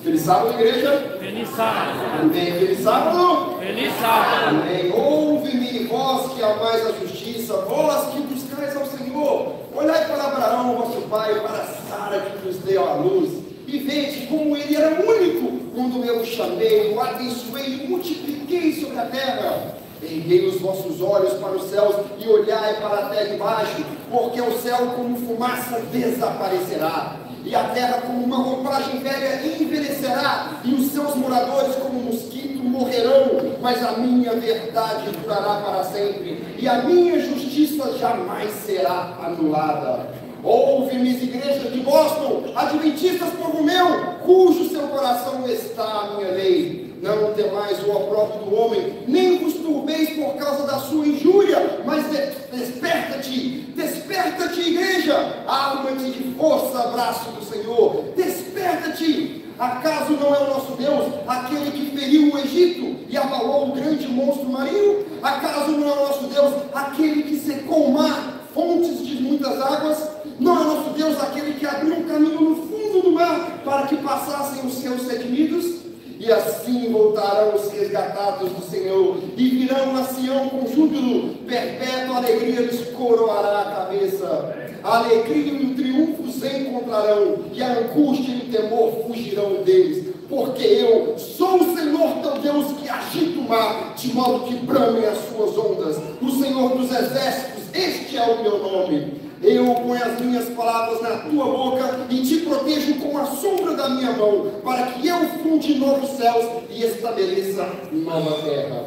Feliz sábado, igreja. Feliz sábado. Amém. Feliz sábado. Feliz sábado. Amém. Ouve-me, vós que amais a justiça, vós que buscais ao Senhor. Olhai para Abraão, vosso pai, para Sara, que nos deu a luz, e vede como ele era único quando eu o chamei, o abençoei e multipliquei sobre a terra. Erguei os vossos olhos para os céus e olhai para a terra embaixo, porque o céu como fumaça desaparecerá, e a terra como uma roupagem velha envelhecerá, e os seus moradores como um mosquito morrerão, mas a minha verdade durará para sempre, e a minha justiça jamais será anulada. Ouve-me, igreja de Boston, adventistas povo meu, cujo seu coração está a minha lei. Não temais o opróbrio do homem, nem vos turbeis por causa da sua injúria, mas desperta-te, desperta-te, igreja, arma-te de força, braço do Senhor, desperta-te. Acaso não é o nosso Deus aquele que feriu o Egito e abalou o grande monstro marinho? Acaso não é o nosso Deus aquele que secou o mar, fontes de muitas águas? Não é o nosso Deus aquele que abriu um caminho no fundo do mar para que passassem os seus redimidos? E assim voltarão os resgatados do Senhor, e virão a Sião com júbilo, perpétua alegria lhes coroará a cabeça. A alegria e o triunfo os encontrarão, e a angústia e o temor fugirão deles. Porque eu sou o Senhor teu Deus que agita o mar, de modo que bramem as suas ondas. O Senhor dos exércitos, este é o meu nome. Eu ponho as minhas palavras na tua boca e te protejo com a sombra da minha mão, para que eu funde novos céus e estabeleça nova terra.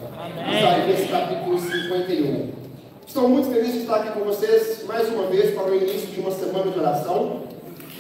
Isaías capítulo 51. Estou muito feliz de estar aqui com vocês mais uma vez para o início de uma semana de oração,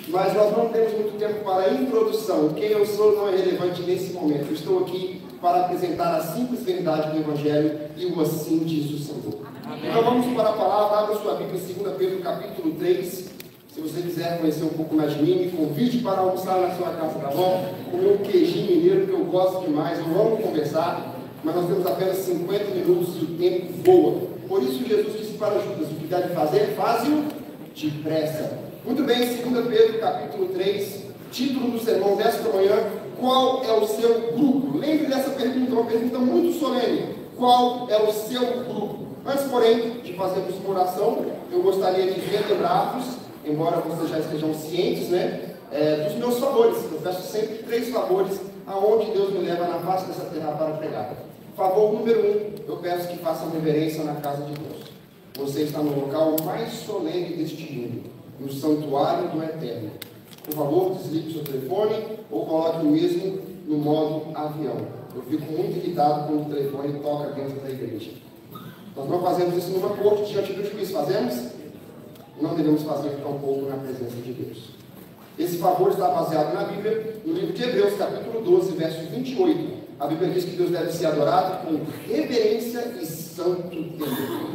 mas nós não temos muito tempo para a introdução. Quem eu sou não é relevante nesse momento. Eu estou aqui para apresentar a simples verdade do Evangelho e o assim diz o Senhor. Então vamos para a palavra. Abra sua Bíblia em 2 Pedro capítulo 3. Se você quiser conhecer um pouco mais de mim, me convide para almoçar na sua casa, tá bom? Comer um queijinho mineiro que eu gosto demais, eu amo conversar, mas nós temos apenas 50 minutos e o tempo voa. Por isso Jesus disse para Judas: o que deve fazer, faze-o depressa. Muito bem, 2 Pedro capítulo 3, título do sermão desta manhã: qual é o seu grupo? Lembre dessa pergunta, uma pergunta muito solene. Qual é o seu grupo? Antes, porém, de fazermos uma oração, eu gostaria de relembrar-vos, embora vocês já estejam cientes, dos meus favores. Eu peço sempre 3 favores aonde Deus me leva na face dessa terra para pregar. Favor número 1, eu peço que façam reverência na casa de Deus. Você está no local mais solene deste mundo, no santuário do Eterno. Por favor, desligue o seu telefone ou coloque o mesmo no modo avião. Eu fico muito irritado quando o telefone toca dentro da igreja. Nós não fazemos isso numa corte diante do juiz, fazemos? Não devemos fazer tampouco na presença de Deus. Esse favor está baseado na Bíblia, no livro de Hebreus, capítulo 12, verso 28. A Bíblia diz que Deus deve ser adorado com reverência e santo temor.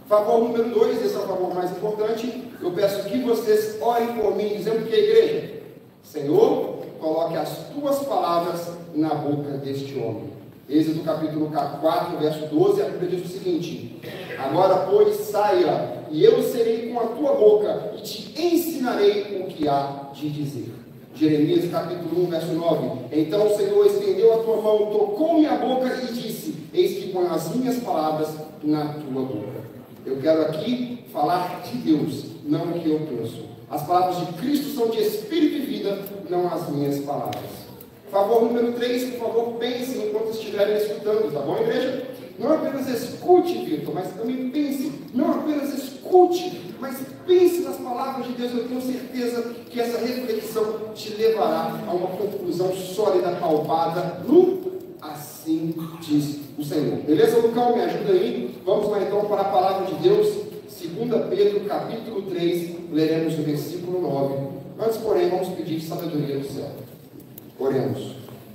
Favor número 2, esse é o favor mais importante. Eu peço que vocês orem por mim, dizendo que a igreja: Senhor, coloque as tuas palavras na boca deste homem. Êxodo capítulo 4, verso 12, a Bíblia diz o seguinte: agora, pois, saia, e eu serei com a tua boca, e te ensinarei o que há de dizer. Jeremias capítulo 1, verso 9: então o Senhor estendeu a tua mão, tocou minha boca e disse: eis que ponho as minhas palavras na tua boca. Eu quero aqui falar de Deus, não o que eu penso. As palavras de Cristo são de espírito e vida, não as minhas palavras. Favor número 3, por favor, pensem enquanto estiverem escutando, tá bom, igreja? Não apenas escute, Vitor, mas também pense. Não apenas escute, mas pense nas palavras de Deus. Eu tenho certeza que essa reflexão te levará a uma conclusão sólida, palpada, no assim diz o Senhor. Beleza, Lucão? Me ajuda aí. Vamos lá então para a palavra de Deus. 2 Pedro capítulo 3, leremos o versículo 9. Antes, porém, vamos pedir sabedoria do céu. Oremos.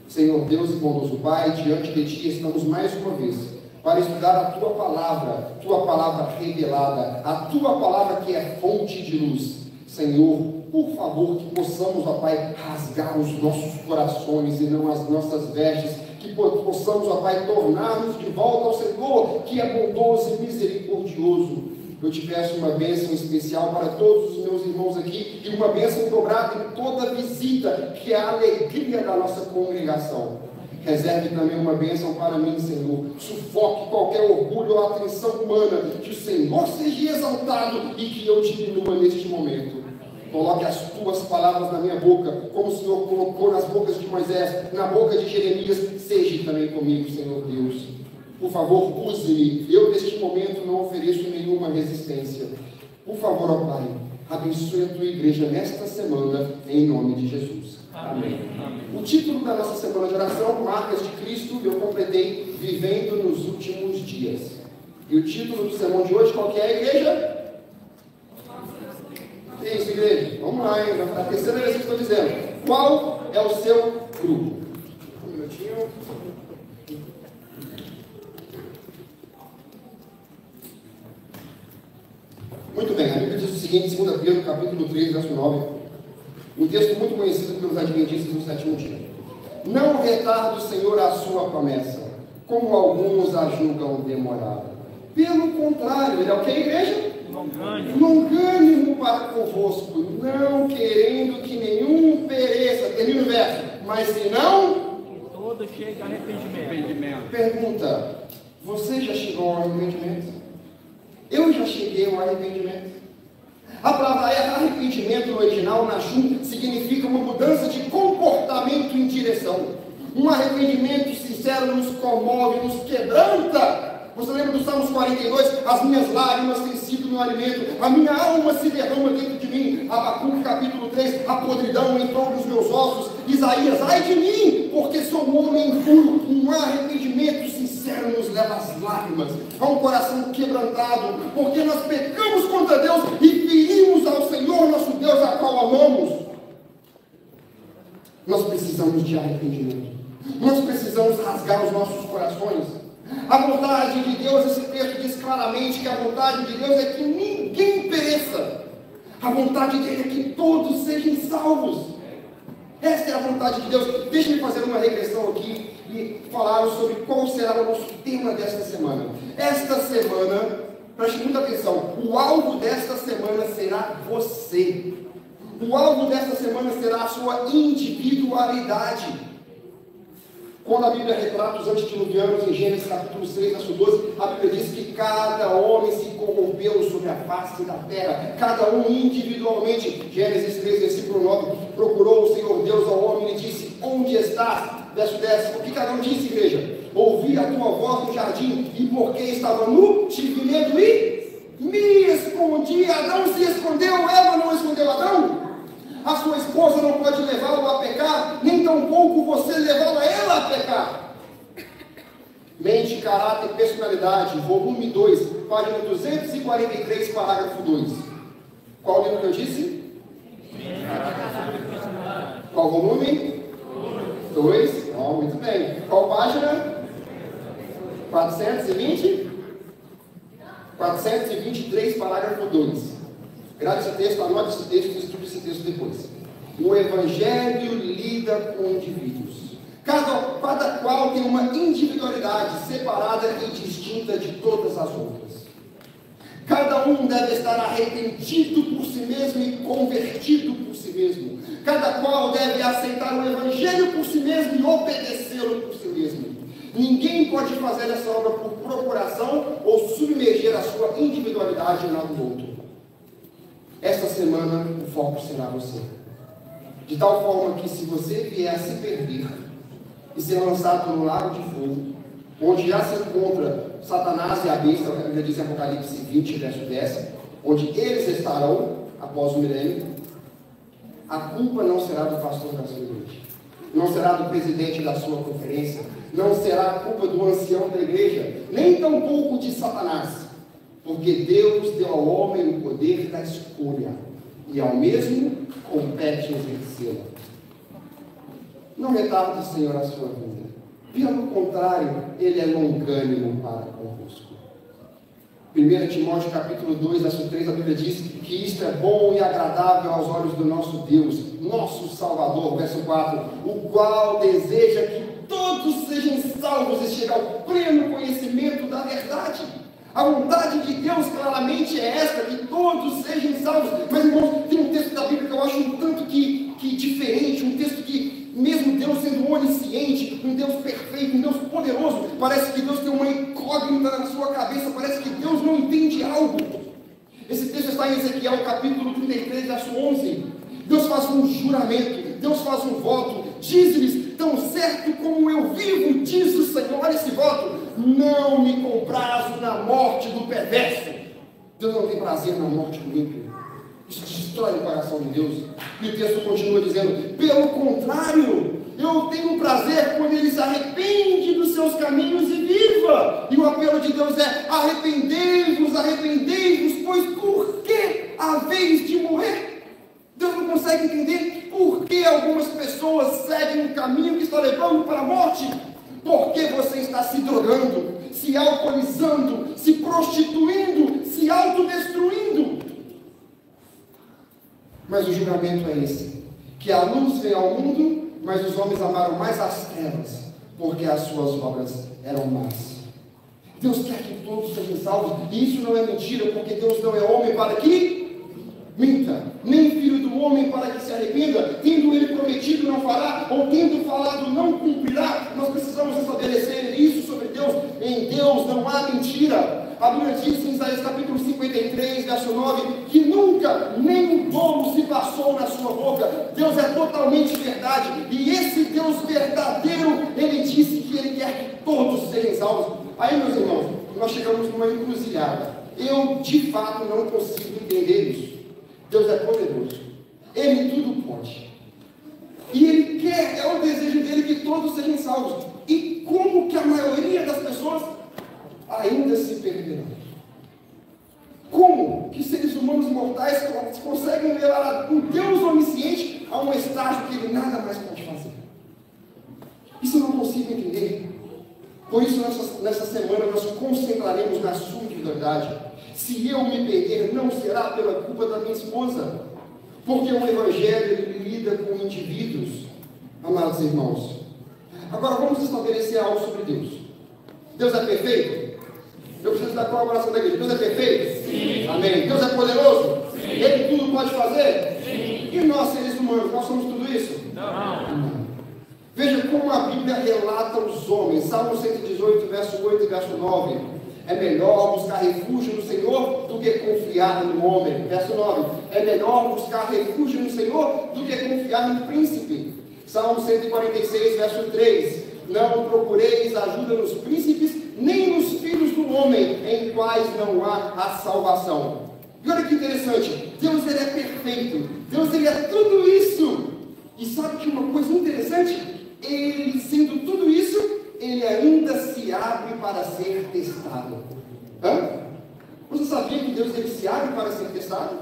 Senhor Deus e bondoso Pai, diante de Ti estamos mais uma vez para estudar a Tua palavra revelada, a Tua palavra que é fonte de luz. Senhor, por favor, que possamos, ó Pai, rasgar os nossos corações e não as nossas vestes, que possamos, ó Pai, tornar-nos de volta ao Senhor, que é bondoso e misericordioso. eu te peço uma bênção especial para todos os meus irmãos aqui e uma bênção dobrada em toda visita, que é a alegria da nossa congregação. Reserve também uma bênção para mim, Senhor. Sufoque qualquer orgulho ou atenção humana, que o Senhor seja exaltado e que eu diminua neste momento. Coloque as tuas palavras na minha boca, como o Senhor colocou nas bocas de Moisés, na boca de Jeremias. Seja também comigo, Senhor Deus. Por favor, use-me. Eu, neste momento, não ofereço nenhuma resistência. Por favor, ó Pai, abençoe a tua igreja nesta semana, em nome de Jesus. Amém. O título da nossa semana de oração, Marcas de Cristo, eu completei Vivendo nos Últimos Dias. E o título do sermão de hoje, qual que é, igreja? Que isso, igreja? Vamos lá, hein? A terceira vez que estou dizendo. Qual é o seu grupo? Um minutinho. Muito bem, a Bíblia diz o seguinte, 2 Pedro, capítulo 3, verso 9. Um texto muito conhecido pelos adventistas do sétimo dia. Não retarda o Senhor a sua promessa, como alguns a julgam demorada. Pelo contrário, ele é o que, igreja? Longânimo para convosco, não querendo que nenhum pereça. Termina o verso. Mas se não, todo chega a arrependimento. Pergunta: você já chegou ao arrependimento? Eu já cheguei ao arrependimento. A palavra arrependimento no original, na Shum, significa uma mudança de comportamento em direção. Um arrependimento sincero nos comove, nos quebranta. Você lembra do Salmos 42? As minhas lágrimas têm sido meu alimento, a minha alma se derrama dentro de mim. Habacuque capítulo 3, a podridão entrou nos meus ossos. Isaías, ai de mim, porque sou um homem impuro. Um arrependimento sincero nos leva às lágrimas, a um coração quebrantado, porque nós pecamos contra Deus e ferimos ao Senhor nosso Deus, a qual amamos. Nós precisamos de arrependimento. Nós precisamos rasgar os nossos corações. A vontade de Deus, esse texto diz claramente que a vontade de Deus é que ninguém pereça. A vontade dele é que todos sejam salvos. Essa é a vontade de Deus. Deixa-me fazer uma regressão aqui e falar sobre qual será o nosso tema desta semana. Esta semana, preste muita atenção, o alvo desta semana será você. O alvo desta semana será a sua individualidade. Quando a Bíblia retrata os antediluvianos em Gênesis capítulo 6, verso 12, a Bíblia diz que cada homem se corrompeu sobre a face da terra, cada um individualmente. Gênesis 3, versículo 9, procurou o Senhor Deus ao homem e lhe disse: onde estás? Verso 10, o que cada um disse, igreja? Ouvi a tua voz no jardim, e porque estava nu, tive medo e me escondi. Adão se escondeu, Eva não escondeu Adão. A sua esposa não pode levá-lo a pecar, nem tampouco você levá-la ela a pecar. Mente, caráter e personalidade, volume 2, página 243, parágrafo 2. Qual livro que eu disse? Qual volume? 2. Oh, muito bem. Qual página? 420? 423, parágrafo 2. Grave esse texto, anote esse texto e estude esse texto depois. O Evangelho lida com indivíduos. Cada qual tem uma individualidade separada e distinta de todas as outras. Cada um deve estar arrependido por si mesmo e convertido por si mesmo. Cada qual deve aceitar o Evangelho por si mesmo e obedecê-lo por si mesmo. Ninguém pode fazer essa obra por procuração ou submergir a sua individualidade na do outro. Esta semana o foco será você. De tal forma que se você vier a se perder e ser lançado no lago de fogo, onde já se encontra Satanás e a besta, a Bíblia diz em Apocalipse 20, verso 10, onde eles estarão após o milênio, a culpa não será do pastor da sua igreja, não será do presidente da sua conferência, não será a culpa do ancião da igreja, nem tampouco de Satanás. Porque Deus deu ao homem o poder da escolha, e ao mesmo compete exercê-la. Não retarde, Senhor, a sua vida. Pelo contrário, Ele é longânimo para convosco. 1 Timóteo capítulo 2, verso 3, a Bíblia diz que isto é bom e agradável aos olhos do nosso Deus, nosso Salvador, verso 4, o qual deseja que todos sejam salvos e cheguem ao pleno conhecimento da verdade. A vontade de Deus claramente é esta, que todos sejam salvos. Mas, irmãos, tem um texto da Bíblia que eu acho um tanto que diferente, um texto que, mesmo Deus sendo onisciente, um Deus perfeito, um Deus poderoso, parece que Deus tem uma incógnita na sua cabeça, parece que Deus não entende algo. Esse texto está em Ezequiel, capítulo 33, verso 11. Deus faz um juramento, Deus faz um voto, diz-lhes: tão certo como eu vivo, diz o Senhor, olha esse voto: não me comprazo na morte do perverso. Deus não tem prazer na morte do ímpio. Isso destrói o coração de Deus. E o texto continua dizendo: pelo contrário, eu tenho prazer quando ele se arrepende dos seus caminhos e viva. E o apelo de Deus é: arrependei-vos, arrependei-vos, pois por que haveis de morrer? Deus não consegue entender por que algumas pessoas seguem um caminho que está levando para a morte. Porque você está se drogando, se alcoolizando, se prostituindo, se autodestruindo. Mas o julgamento é esse: que a luz veio ao mundo, mas os homens amaram mais as trevas, porque as suas obras eram más. Deus quer que todos sejam salvos, e isso não é mentira, porque Deus não é homem para que minta, nem filho do homem para que se arrependa. Tendo ele prometido, não fará, ou tendo falado, não cumprirá. Nós precisamos estabelecer isso sobre Deus. Em Deus não há mentira. A Bíblia diz em Isaías capítulo 53, verso 9, que nunca nem um dolo se passou na sua boca. Deus é totalmente verdade, e esse Deus verdadeiro, ele disse que ele quer que todos sejam salvos. Aí, meus irmãos, nós chegamos numa encruzilhada. Eu, de fato, não consigo entender isso. Deus é poderoso, Ele tudo pode, e Ele quer, é o desejo dele que todos sejam salvos. E como que a maioria das pessoas ainda se perderão? Como que seres humanos mortais conseguem levar um Deus onisciente a um estágio que Ele nada mais pode fazer? Isso eu não consigo entender. Por isso, nessa semana, nós concentraremos na sua individualidade. Se eu me perder, não será pela culpa da minha esposa, porque o Evangelho ele lida com indivíduos, amados irmãos. Agora vamos estabelecer algo sobre Deus. Deus é perfeito? Eu preciso da colaboração da igreja. Deus é perfeito? Sim. Amém. Deus é poderoso? Sim. Ele tudo pode fazer? Sim. E nós, seres humanos, nós somos tudo isso? Não. Veja como a Bíblia relata os homens. Salmo 118, verso 8 e verso 9. É melhor buscar refúgio no Senhor do que confiar no homem. Verso 9. É melhor buscar refúgio no Senhor do que confiar no príncipe. Salmo 146, verso 3. Não procureis ajuda nos príncipes, nem nos filhos do homem, em quais não há a salvação. E olha que interessante. Deus ele é perfeito. Deus ele é tudo isso. E sabe que uma coisa interessante? Ele sendo tudo isso, ele ainda se abre para ser testado. Você sabia que Deus ele se abre para ser testado?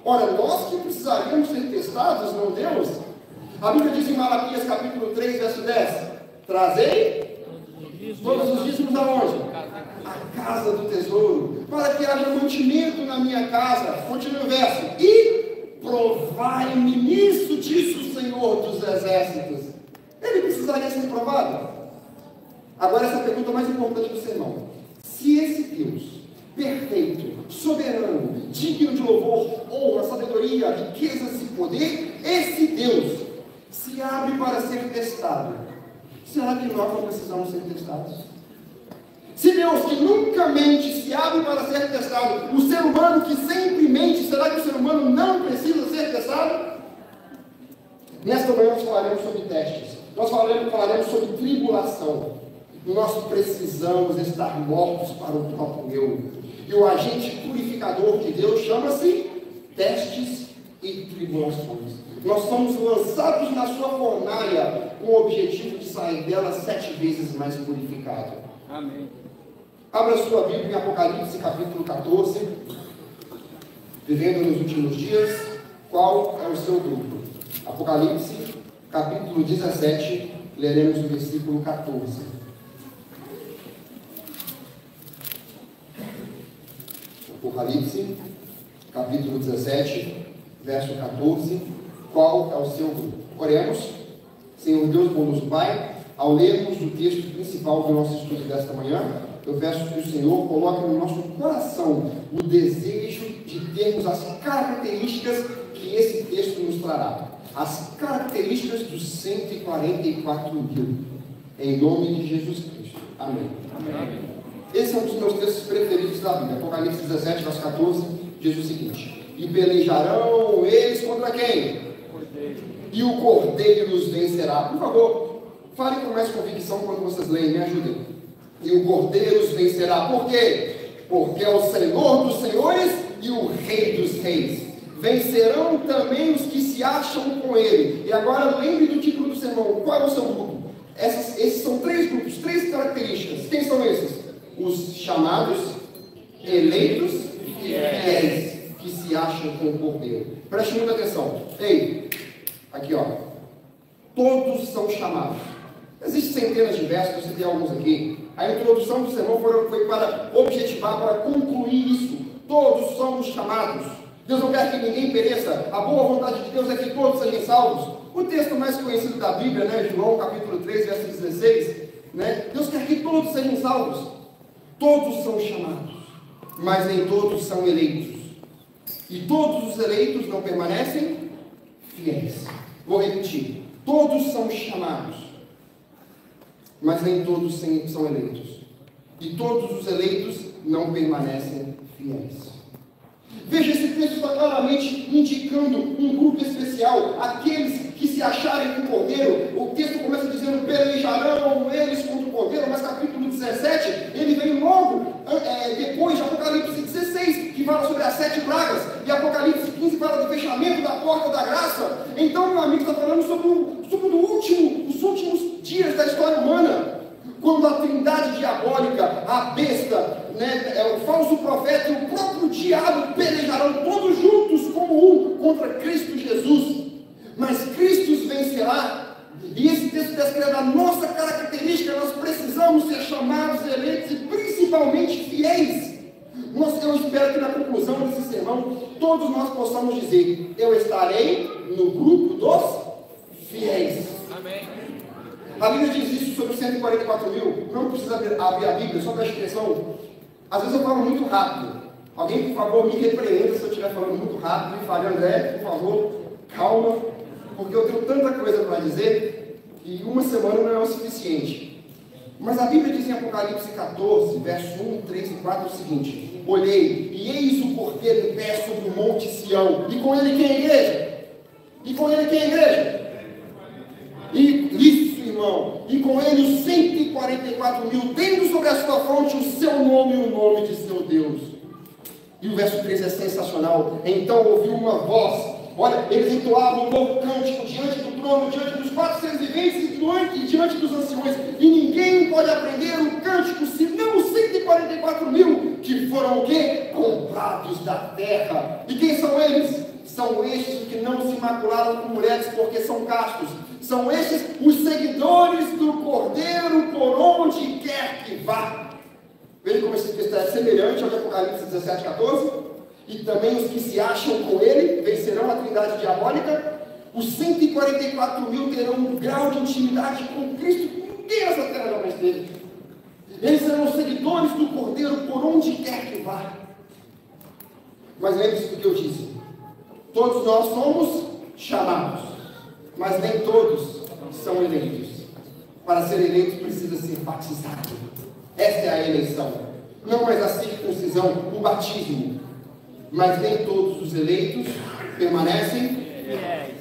Ora, nós que precisaríamos ser testados, não Deus? A Bíblia diz em Malaquias capítulo 3, verso 10: trazei todos os dízimos aonde? A casa do tesouro, para que haja mantimento na minha casa. Continua o verso: e provai-me nisso, disse o Senhor dos exércitos. Ele precisaria ser provado? Agora essa pergunta mais importante do sermão: se esse Deus perfeito, soberano, digno de louvor, honra, sabedoria, riquezas e poder, esse Deus se abre para ser testado, será que nós não precisamos ser testados? Se Deus que nunca mente se abre para ser testado, o ser humano que sempre mente, será que o ser humano não precisa ser testado? Nesta manhã nós falaremos sobre testes, nós falaremos sobre tribulação. Nós precisamos estar mortos para o próprio eu. E o agente purificador de Deus chama-se testes e tribulações. Nós somos lançados na sua fornalha com o objetivo de sair dela 7 vezes mais purificado. Amém. Abra sua Bíblia em Apocalipse capítulo 14. Vivendo nos últimos dias, qual é o seu grupo? Apocalipse capítulo 17, leremos o versículo 14. Apocalipse, capítulo 17, verso 14. Qual é o seu grupo? Oremos. Senhor Deus, bondoso Pai, ao lermos o texto principal do nosso estudo desta manhã, eu peço que o Senhor coloque no nosso coração o desejo de termos as características que esse texto nos trará. As características dos 144 mil. Em nome de Jesus Cristo. Amém. Amém. Esse é um dos meus textos preferidos da Bíblia. Apocalipse 17, verso 14, diz o seguinte: e pelejarão eles contra quem? Cordeiro. E o Cordeiro os vencerá. Por favor, fale com mais convicção quando vocês leem, me ajudem. E o Cordeiro os vencerá. Por quê? Porque é o Senhor dos senhores e o Rei dos reis. Vencerão também os que se acham com ele. E agora lembre do título do sermão. Qual é o seu grupo? Esses são 3 grupos, 3 características. Quem são esses? Os chamados, eleitos e fiéis, que se acham com o Cordeiro. Preste muita atenção. Ei, aqui ó. Todos são chamados. Existem centenas de versos, eu citei alguns aqui. A introdução do sermão foi para objetivar, para concluir isso. Todos somos chamados. Deus não quer que ninguém pereça. A boa vontade de Deus é que todos sejam salvos. O texto mais conhecido da Bíblia, né, João capítulo 3, verso 16, né, Deus quer que todos sejam salvos. Todos são chamados, mas nem todos são eleitos. E todos os eleitos não permanecem fiéis. Vou repetir. Todos são chamados, mas nem todos são eleitos. E todos os eleitos não permanecem fiéis. Veja, esse texto está claramente indicando um grupo especial, aqueles que se acharem com o Cordeiro. O texto começa dizendo: pelejarão eles contra o Cordeiro, mas capítulo 17, ele vem logo depois de Apocalipse 16, que fala sobre as 7 pragas, e Apocalipse 15 fala do fechamento da porta da graça. Então, meu amigo, está falando sobre os últimos dias da história humana, quando a trindade diabólica, a besta, o falso profeta e o próprio diabo pelejarão todos juntos como um contra Cristo Jesus. Mas Cristo vencerá. E esse texto descreve a nossa característica. Nós precisamos ser chamados, eleitos e principalmente fiéis. Eu espero que na conclusão desse sermão todos nós possamos dizer: eu estarei no grupo dos fiéis. Amém. A Bíblia diz isso sobre os 144 mil. Não precisa abrir a Bíblia, só preste atenção. Às vezes eu falo muito rápido. Alguém, por favor, me repreenda se eu estiver falando muito rápido. Me fale: André, por favor, calma, porque eu tenho tanta coisa para dizer que uma semana não é o suficiente. Mas a Bíblia diz em Apocalipse 14, verso 1, 3 e 4 o seguinte: olhei, e eis o Cordeiro em pé sobre o monte Sião. E com ele quem é a igreja? E com ele quem é a igreja? Irmão, e com ele os 144 mil, tendo sobre a sua fronte o seu nome e o nome de seu Deus. E o verso 3 é sensacional. Então ouviu uma voz. Olha, eles entoavam um novo cântico diante do trono, diante dos 4 seres viventes e diante dos anciões. E ninguém pode aprender o cântico senão os 144 mil, que foram o quê? Comprados da terra. E quem são eles? São estes que não se macularam com mulheres, porque são castos. São estes os seguidores do Cordeiro por onde quer que vá. Veja como esse texto é semelhante ao de Apocalipse 17, 14. E também os que se acham com ele vencerão a trindade diabólica. Os 144 mil terão um grau de intimidade com Cristo que ninguém nessa terra jamais teve. Eles serão seguidores do Cordeiro por onde quer que vá. Mas lembre-se do que eu disse: todos nós somos chamados, mas nem todos são eleitos. Para ser eleito precisa ser batizado. Esta é a eleição. Não mais a circuncisão, o batismo. Mas nem todos os eleitos permanecem fiéis.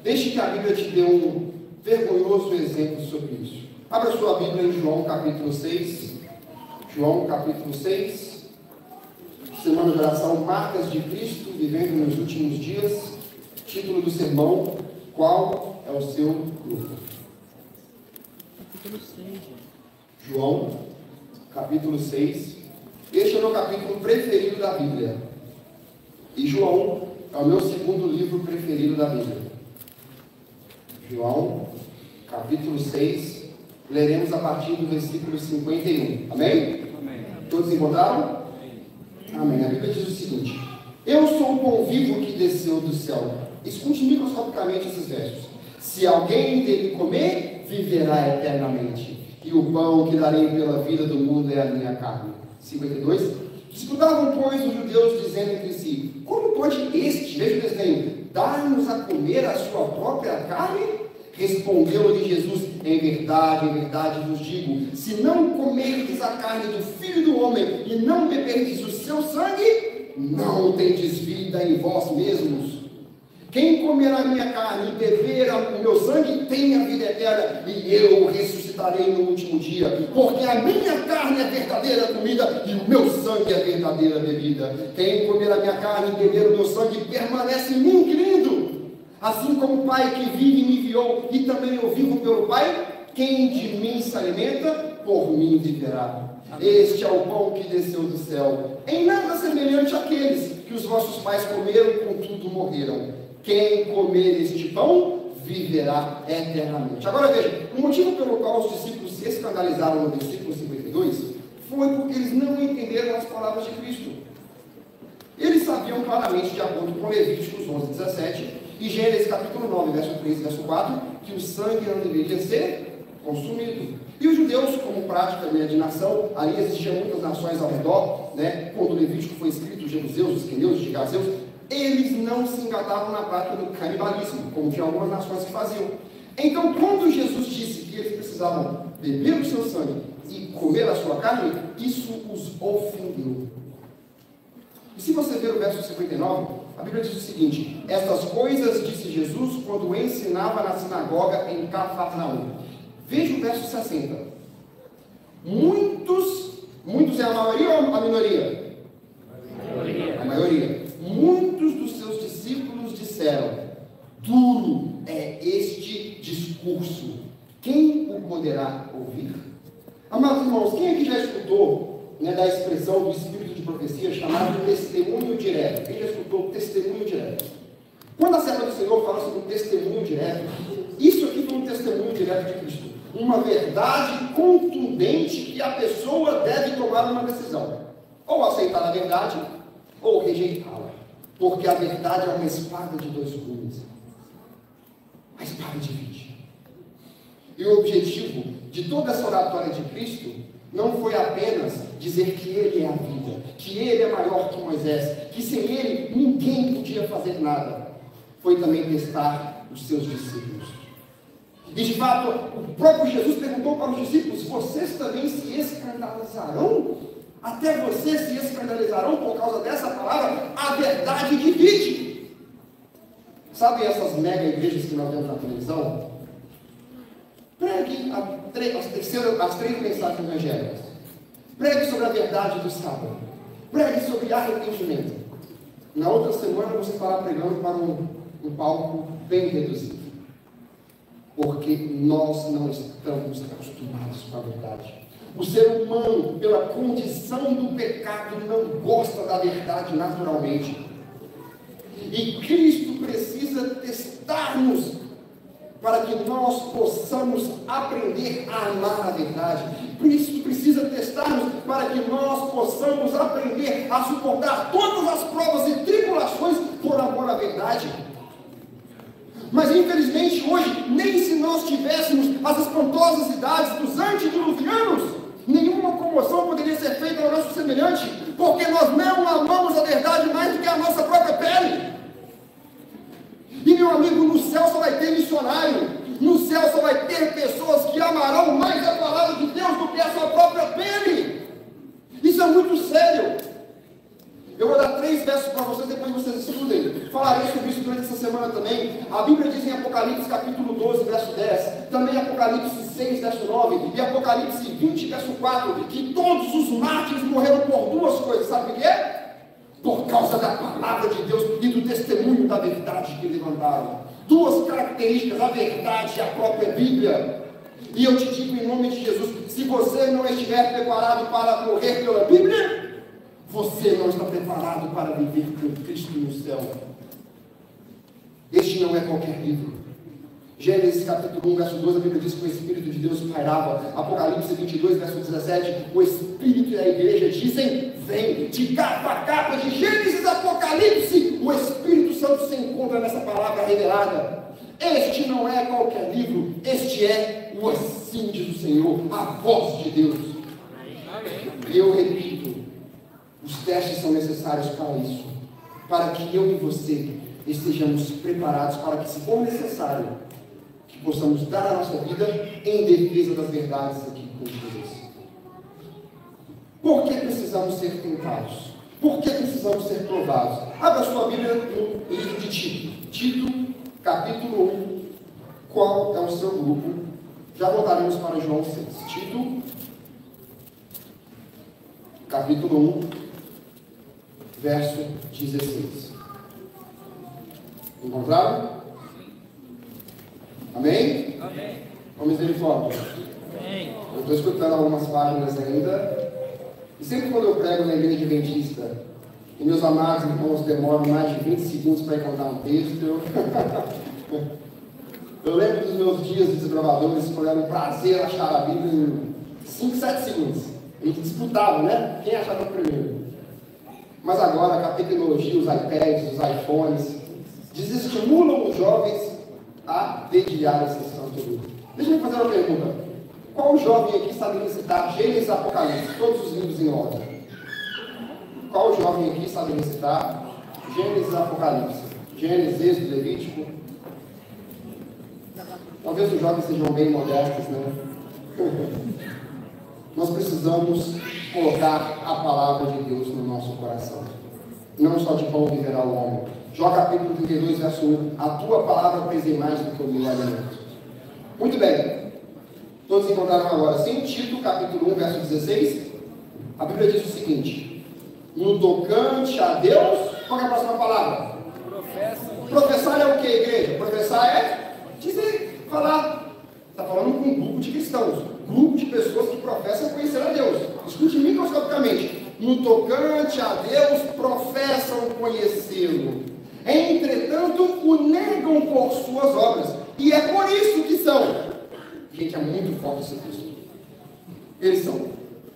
Deixe que a Bíblia te dê um vergonhoso exemplo sobre isso. Abra sua Bíblia em João capítulo 6. João capítulo 6. Semana de oração, marcas de Cristo vivendo nos últimos dias. Título do sermão: qual é o seu grupo? Capítulo 6. João, capítulo 6. Este é o meu capítulo preferido da Bíblia. E João é o meu segundo livro preferido da Bíblia. João, capítulo 6. Leremos a partir do versículo 51. Amém? Amém. Todos encontraram? Amém. A Bíblia diz o seguinte: eu sou o pão vivo que desceu do céu. Escute microscopicamente esses versos. Se alguém dele comer, viverá eternamente. e o pão que darei pela vida do mundo é a minha carne. 52. Disputavam, pois, os judeus, dizendo entre si: como pode este, veja o desdenho, dar-nos a comer a sua própria carne? Respondeu-lhe Jesus: em verdade vos digo, se não comerdes a carne do Filho do Homem e não beberdes o seu sangue, não tendes vida em vós mesmos. Quem comer a minha carne e beber o meu sangue tem a vida eterna, e eu ressuscitarei no último dia, porque a minha carne é verdadeira comida e o meu sangue é verdadeira bebida. Quem comer a minha carne e beber o meu sangue permanece em mim, querido. Assim como o Pai que vive me enviou, e também eu vivo pelo Pai, quem de mim se alimenta, por mim viverá. Este é o pão que desceu do céu, em nada semelhante àqueles que os vossos pais comeram, contudo morreram. Quem comer este pão, viverá eternamente. Agora veja, o motivo pelo qual os discípulos se escandalizaram no versículo 52, foi porque eles não entenderam as palavras de Cristo. Eles sabiam claramente, de acordo com Levíticos 11:17, e Gênesis capítulo 9, verso 3 e verso 4, que o sangue não deveria ser consumido. E os judeus, como prática de nação, ali existiam muitas nações ao redor, né? Quando o Levítico foi escrito, os jebuseus, os queneus, os gigazeus, eles não se engatavam na prática do canibalismo, como tinha algumas nações que faziam. Então, quando Jesus disse que eles precisavam beber o seu sangue e comer a sua carne, isso os ofendeu. E se você ver o verso 59, a Bíblia diz o seguinte: estas coisas disse Jesus quando ensinava na sinagoga em Cafarnaum. Veja o verso 60. Muitos é a maioria ou a minoria? A maioria. Muitos dos seus discípulos disseram: duro é este discurso, quem o poderá ouvir? Amados irmãos, quem aqui já escutou, né, da expressão do espírito de profecia chamado testemunho direto? Quem já escutou testemunho direto? Quando a serva do Senhor fala sobre um testemunho direto, isso aqui foi um testemunho direto de Cristo, uma verdade contundente que a pessoa deve tomar uma decisão, ou aceitar a verdade ou rejeitá-la, porque a verdade é uma espada de dois gumes. A espada divide. E o objetivo de toda essa oratória de Cristo não foi apenas dizer que Ele é a vida, que Ele é maior que Moisés, que sem Ele ninguém podia fazer nada. Foi também testar os seus discípulos. E de fato, o próprio Jesus perguntou para os discípulos: vocês também se escandalizarão? Até vocês se escandalizarão por causa dessa palavra? A verdade divide. Sabe essas mega igrejas que nós vemos na televisão? Pregue as três mensagens evangélicas. Pregue sobre a verdade do sábado. Pregue sobre arrependimento. Na outra semana você estará pregando para um palco bem reduzido. Porque nós não estamos acostumados com a verdade. O ser humano, pela condição do pecado, não gosta da verdade naturalmente. E Cristo precisa testar-nos para que nós possamos aprender a amar a verdade. Cristo precisa testar-nos para que nós possamos aprender a suportar todas as provas e tribulações por amor à verdade. Mas infelizmente hoje, nem se nós tivéssemos as espantosas idades dos antediluvianos, nenhuma comoção poderia ser feita ao nosso semelhante, porque nós não amamos a verdade mais do que a nossa própria pele. E meu amigo, no céu só vai ter missionário, no céu só vai ter pessoas que amarão mais a palavra de Deus do que a sua própria pele. Isso é muito sério. Eu vou dar 3 versos para vocês, depois vocês estudem. Falarei sobre isso durante essa semana também. A Bíblia diz em Apocalipse capítulo 12, verso 10, também Apocalipse 6, verso 9, e Apocalipse 20, verso 4, que todos os mártires morreram por 2 coisas. Sabe o que é? Por causa da palavra de Deus e do testemunho da verdade que levantaram. 2 características: a verdade e a própria Bíblia. E eu te digo em nome de Jesus, se você não estiver preparado para morrer pela Bíblia, você não está preparado para viver com Cristo no céu. Este não é qualquer livro. Gênesis capítulo 1, verso 2, a Bíblia diz que o Espírito de Deus pairava. Apocalipse 22, verso 17, o Espírito e a igreja dizem: vem. De capa a capa, de Gênesis a Apocalipse, o Espírito Santo se encontra nessa palavra revelada. Este não é qualquer livro, este é o o assim diz o Senhor, a voz de Deus. Eu repito, os testes são necessários para isso, para que eu e você estejamos preparados para que, se for necessário, que possamos dar a nossa vida em defesa das verdades aqui com Jesus. Por que precisamos ser tentados? Por que precisamos ser provados? Abra sua Bíblia no livro de Tito. Tito, capítulo 1. Qual é o seu grupo? Já voltaremos para João 6. Tito, capítulo 1, verso 16. Encontraram? Amém? Amém. Com misericórdia. Amém. Eu estou escutando algumas páginas ainda. E sempre quando eu prego na igreja adventista, e meus amados irmãos demoram mais de 20 segundos para encontrar um texto, eu lembro dos meus dias de desbravadores, quando era um prazer achar a Bíblia em 5, 7 segundos. A gente disputava, né? Quem achava primeiro. Mas agora, com a tecnologia, os iPads, os iPhones, desestimulam os jovens a dedilhar esse santo livro. Deixa eu fazer uma pergunta. Qual jovem aqui sabe recitar Gênesis e Apocalipse, todos os livros em ordem? Qual jovem aqui sabe recitar Gênesis e Apocalipse? Gênesis, Êxodo, Levítico? Talvez os jovens sejam bem modestos, né? Nós precisamos colocar a palavra de Deus no nosso coração. Não só de pão viverá o homem. Jó capítulo 32, verso 1. A tua palavra pesei mais do que o meu alimento. Muito bem. Todos encontraram agora, sim? Tito capítulo 1, verso 16. A Bíblia diz o seguinte: no tocante a Deus, qual é a próxima palavra? Professar é o que, igreja? Professar é dizer, falar. Está falando com um grupo de cristãos, grupo de pessoas que professam conhecer a Deus. Escute microscopicamente. No tocante a Deus, professam conhecê-lo. Entretanto, o negam por suas obras. E é por isso que são. Gente, é muito forte esse texto. Eles são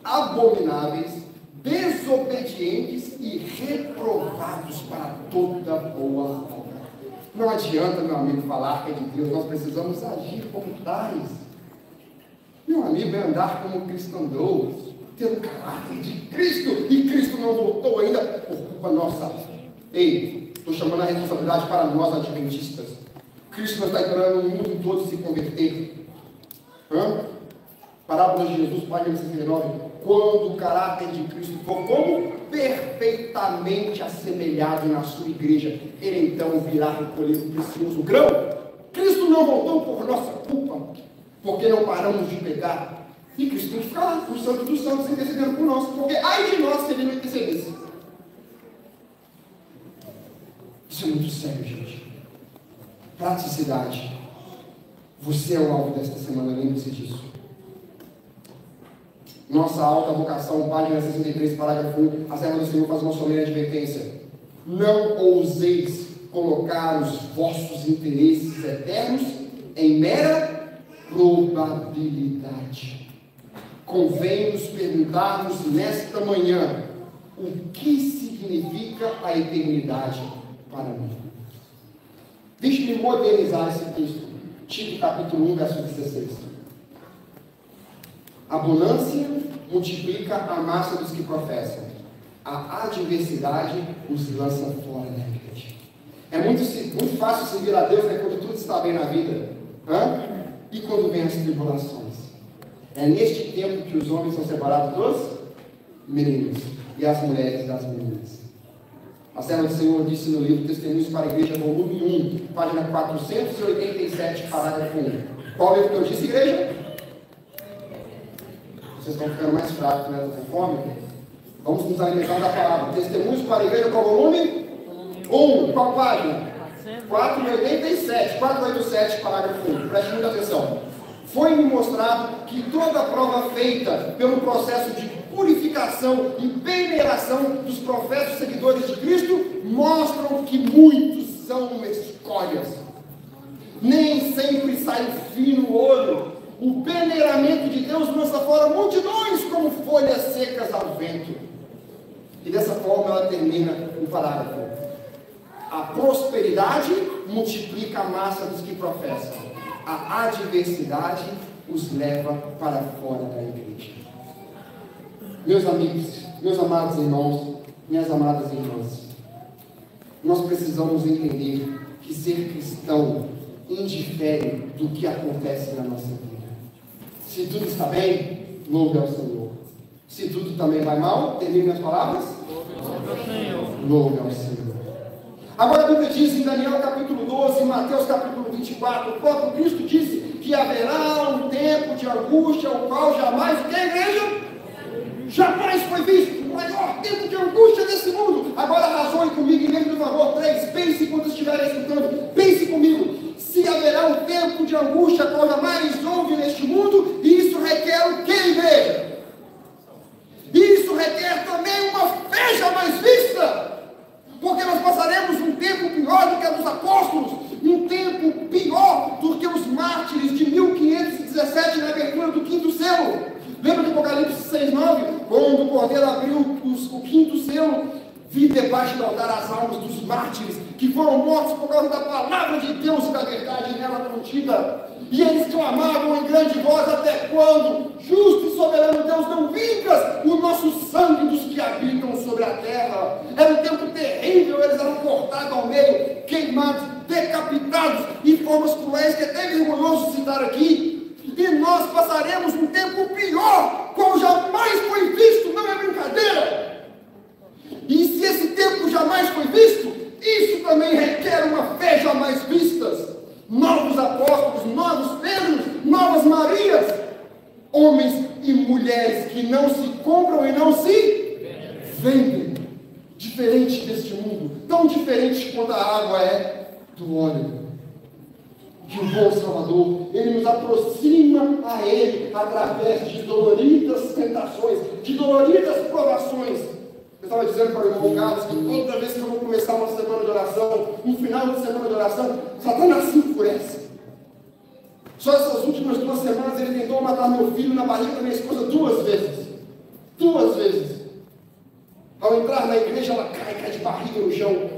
abomináveis, desobedientes e reprovados para toda boa obra. Não adianta, meu amigo, falar que é de Deus, nós precisamos agir como tais. Meu amigo, é andar como Cristo andou, ter o caráter de Cristo, e Cristo não voltou ainda por culpa nossa. Ei, estou chamando a responsabilidade para nós adventistas. Cristo não está esperando o mundo todo se converter. Parábola de Jesus, página 69. Quando o caráter de Cristo for como perfeitamente assemelhado na sua igreja, ele então virá recolher o precioso grão. Cristo não voltou por nossa culpa, porque não paramos de pecar. E Cristo tem que ficar lá, o Santo dos Santos, intercedendo por nós, porque ai de nós se ele não intercedesse. Isso é muito sério, gente. Praticidade. Você é o alvo desta semana, lembre-se disso. Nossa alta vocação, página 63, parágrafo 1, a serva do Senhor faz uma solene advertência. Não ouseis colocar os vossos interesses eternos em mera probabilidade. Convém nos perguntarmos nesta manhã o que significa a eternidade para mim. Deixe-me modernizar esse texto. Tito capítulo 1, verso 16. A abundância multiplica a massa dos que professam. A adversidade os lança fora da igreja. É muito fácil servir a Deus, né, quando tudo está bem na vida. E quando vem as tribulações. É neste tempo que os homens são separados dos meninos e as mulheres das meninas. A serva do Senhor disse no livro Testemunhos para a Igreja, volume 1, página 487, parágrafo 1. Qual livro que eu disse, igreja? Vocês estão ficando mais fracos, né? Com fome? Vamos nos alimentar da palavra. Testemunhos para a Igreja, qual volume? 1. Qual página? 487, 487, parágrafo 1. Preste muita atenção. Foi-me mostrado que toda a prova feita pelo processo de purificação e veneração dos profetas seguidores de Cristo mostram que muitos são escórias. Nem sempre sai fino ouro. O peneiramento de Deus lança fora multidões como folhas secas ao vento. E dessa forma ela termina o parágrafo. A prosperidade multiplica a massa dos que professam. A adversidade os leva para fora da igreja. Meus amigos, meus amados irmãos, minhas amadas irmãs, nós precisamos entender que ser cristão indifere do que acontece na nossa vida. Se tudo está bem, louve ao Senhor. Se tudo também vai mal, termine minhas palavras, louve ao Senhor. Agora a Bíblia diz em Daniel capítulo 12, em Mateus capítulo 24, o próprio Cristo disse que haverá um tempo de angústia, o qual jamais, o que, igreja? Jamais foi visto. O maior tempo de angústia desse mundo. Agora razoe comigo, igreja, por favor, 3, pense quando estiverem escutando, pense comigo. Se haverá um tempo de angústia, qual jamais houve neste mundo, isso requer o que, igreja? Isso requer também uma fé jamais vista. Porque nós passaremos um tempo pior do que a dos apóstolos, um tempo pior do que os mártires de 1517 na abertura do quinto selo. Lembra de Apocalipse 6:9? Quando o Cordeiro abriu o quinto selo, vi debaixo do altar as almas dos mártires que foram mortos por causa da palavra de Deus e da verdade nela contida. E eles clamavam em grande voz: até quando, justo e soberano Deus, não vingas o nosso sangue dos que habitam sobre a terra? Era um tempo terrível, eles eram cortados ao meio, queimados, decapitados, em formas cruéis que é até vergonhoso citar aqui. E nós passaremos um tempo pior, qual jamais foi visto, não é brincadeira. E se esse tempo jamais foi visto, isso também requer uma fé jamais vistas. Novos apóstolos, novos Pedros, novas Marias, homens e mulheres que não se compram e não se vendem. Diferente deste mundo, tão diferente quanto a água é do óleo. Que o bom Salvador, Ele nos aproxima a Ele através de doloridas tentações, de doloridas provações. Eu estava dizendo para o irmão Carlos que toda vez que eu vou começar uma semana de oração, um final de semana de oração, Satanás se enfurece. Só essas últimas 2 semanas ele tentou matar meu filho na barriga da minha esposa 2 vezes. 2 vezes. Ao entrar na igreja, ela cai de barriga no chão.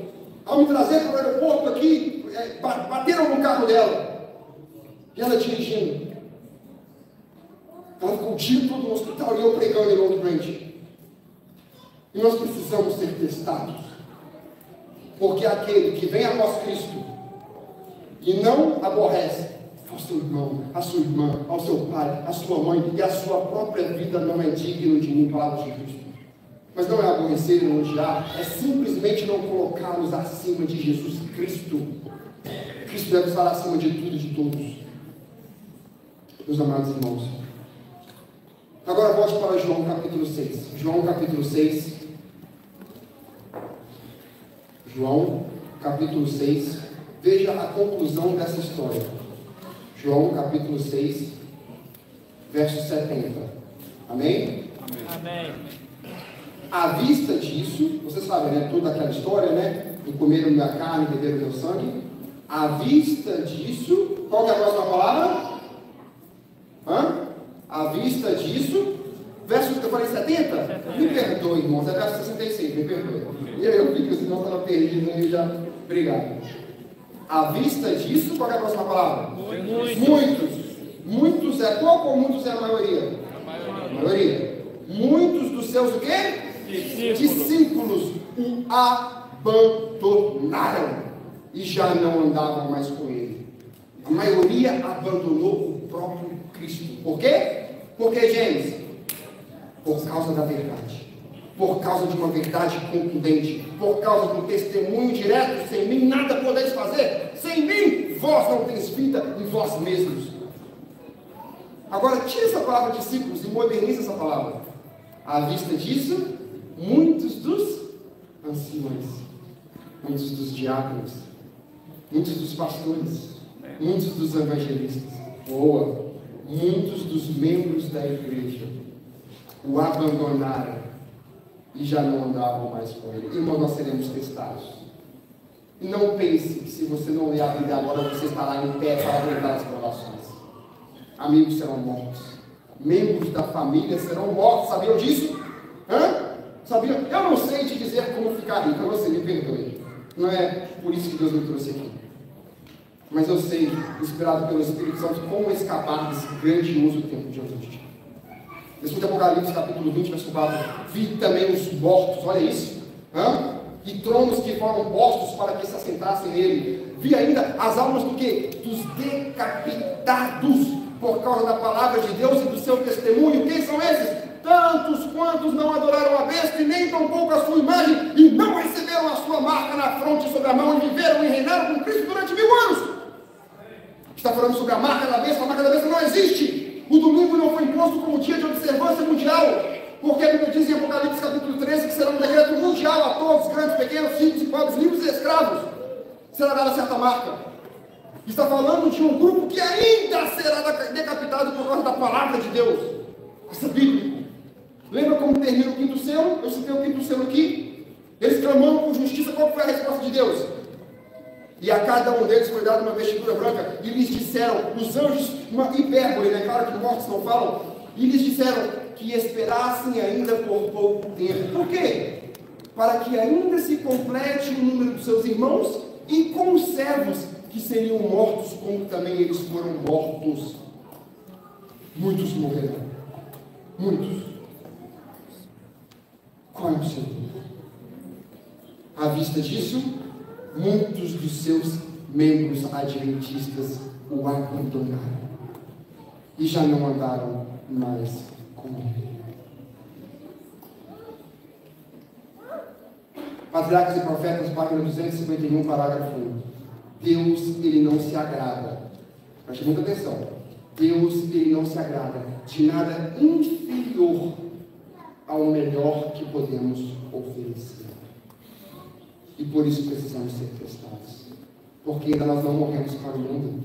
Ao me trazer para o aeroporto aqui, bateram no carro dela. E ela dirigindo. Ela ficou o dia todo no hospital e eu pregando em Long Branch. E nós precisamos ser testados. Porque aquele que vem após Cristo e não aborrece ao seu irmão, a sua irmã, ao seu pai, a sua mãe e a sua própria vida, não é digno de mim, palavras de Cristo. Mas não é aborrecer e não odiar, é simplesmente não colocá-los acima de Jesus Cristo. Cristo deve estar acima de tudo e de todos. Meus amados irmãos. Agora volte para João capítulo 6. João capítulo 6. João capítulo 6. Veja a conclusão dessa história. João capítulo 6, verso 70. Amém? Amém. À vista disso, você sabe, né? Toda aquela história, né? De comeram minha carne, beberam meu sangue. À vista disso, qual que é a próxima palavra? À vista disso, verso que eu falei 70? Me perdoe, irmãos, é verso 66, me perdoe. E aí eu vi que os irmãos estavam perdidos aí já. Obrigado. À vista disso, qual que é a próxima palavra? Muitos é pouco ou muitos é a maioria? A maioria. Muitos dos seus o quê? Discípulos o abandonaram e já não andavam mais com ele. A maioria abandonou o próprio Cristo. Por quê? Porque, James, por causa da verdade, por causa de uma verdade contundente, por causa do testemunho direto: sem mim nada podeis fazer, sem mim vós não tens vida em vós mesmos. Agora tira essa palavra discípulos e moderniza essa palavra. À vista disso, muitos dos anciões, muitos dos diáconos, muitos dos pastores, muitos dos evangelistas, muitos dos membros da igreja o abandonaram e já não andavam mais com ele. Irmão, nós seremos testados. E não pense que se você não ler a Bíblia agora, você estará em pé para aguentar as provações. Amigos serão mortos. Membros da família serão mortos. Sabiam disso? Sabiam? Eu não sei te dizer como ficar rico. Você me perdoe. Não é por isso que Deus me trouxe aqui. Mas eu sei, inspirado pelo Espírito Santo, como escapar desse grandioso tempo de angústia. Escuta Apocalipse capítulo 20, verso 4. Vi também os mortos, olha isso. E tronos que foram postos para que se assentassem nele. Vi ainda as almas do quê? Dos decapitados por causa da palavra de Deus e do seu testemunho. Quem são esses? Tantos quantos não adoraram a besta e nem tampouco a sua imagem, e não receberam a sua marca na fronte sobre a mão, e viveram e reinaram com Cristo durante 1000 anos. Está falando sobre a marca da besta. A marca da besta não existe. O domingo não foi imposto como dia de observância mundial, porque a Bíblia diz em Apocalipse capítulo 13 que será um decreto mundial a todos, grandes, pequenos, ricos e pobres, livres e escravos. Será dada certa marca. Está falando de um grupo que ainda será decapitado por causa da palavra de Deus. Isso é bíblico. Lembra como termina o quinto selo? Eu citei o quinto selo aqui. Eles clamando por justiça. Qual foi a resposta de Deus? E a cada um deles foi dada uma vestidura branca, e lhes disseram, os anjos, uma hipérbole, né? Claro que mortos não falam, e lhes disseram que esperassem ainda por pouco tempo. Por quê? Para que ainda se complete o número dos seus irmãos e com os servos que seriam mortos, como também eles foram mortos. Muitos morrerão. Muitos. Qual é o seu? À vista disso, muitos dos seus membros adventistas o abandonaram e já não andaram mais com ele. Patriarcas e Profetas, página 251, parágrafo 1. Deus, ele não se agrada. Preste muita atenção. Deus, ele não se agrada de nada inferior ao melhor que podemos oferecer. E por isso precisamos ser testados. Porque ainda nós não morremos para o mundo.